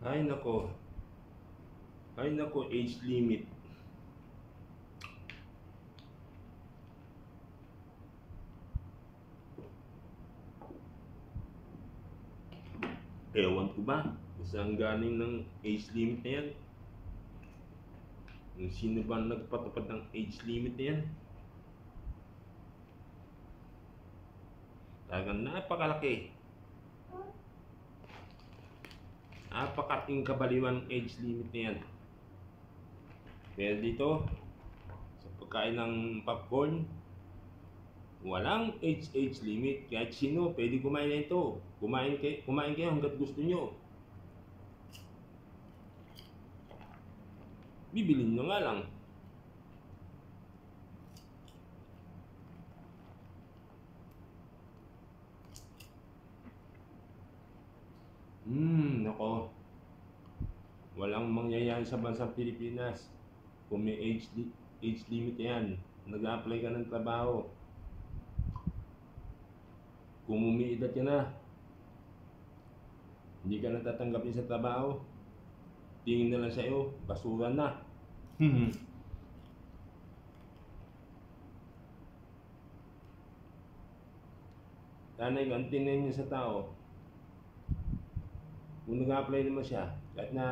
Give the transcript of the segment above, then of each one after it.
Ay nako, ay nako, age limit. Ewan ko ba kung saan galing ng age limit na yan. Kung sino ba nagpatupad ng age limit na yan. Talagang napakalaki. Napakalaking kabaliwan age limit na yan. Kaya dito, sa pagkain ng popcorn, walang age limit. Kahit sino pwede kumain na ito. Kumain kayo hanggat gusto nyo. Bibilin nyo nga lang. Nako. Walang mangyayari sa bansang Pilipinas kung may age limit yan. Nag-a-apply ka ng trabaho. Kung umiidad ka na, hindi ka natatanggapin sa trabaho, tingin na lang sa'yo, basura na. Tanay, ang tingin niya sa tao, kung nag-apply naman siya, kahit na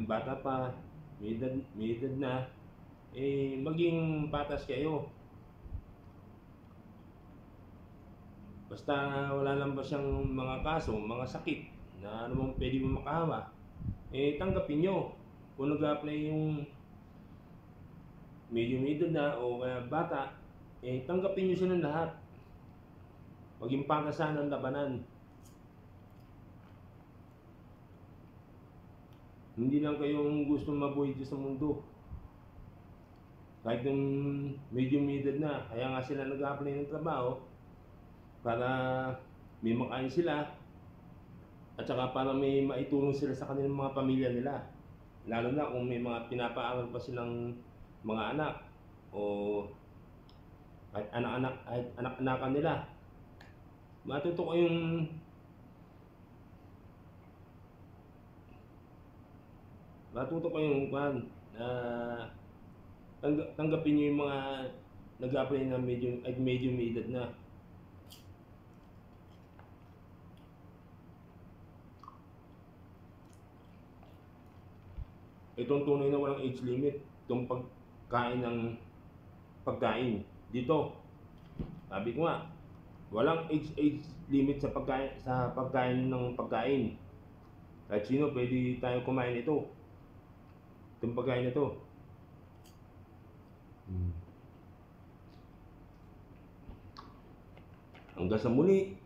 bata pa, may edad na, maging patas kayo. Basta wala lang ba siyang mga kaso, mga sakit na ano pwede mo makahawa, tanggapin nyo. Kung nag-apply yung medyo may edad na o kaya bata, tanggapin nyo siya ng lahat. Maging patasan ang labanan. Hindi lang kayong gusto mabuhay dito sa mundo. Kahit yung medyo may edad na, kaya nga sila nag-apply ng trabaho para may makain sila at saka para may maitulong sila sa kanilang mga pamilya nila. Lalo na kung may mga pinapaaral pa silang mga anak o kahit anak-anakan nila. Matuto kayong tanggapin nyo yung mga nag-apply na medyo may edad na. Itong tunay na walang age limit, itong pagkain ng pagkain. Dito, sabi ko nga, walang age limit sa pagkain ng pagkain. Kahit sino pwede tayo kumain ito. Itong pagkain na ito. Hanggang sa muli.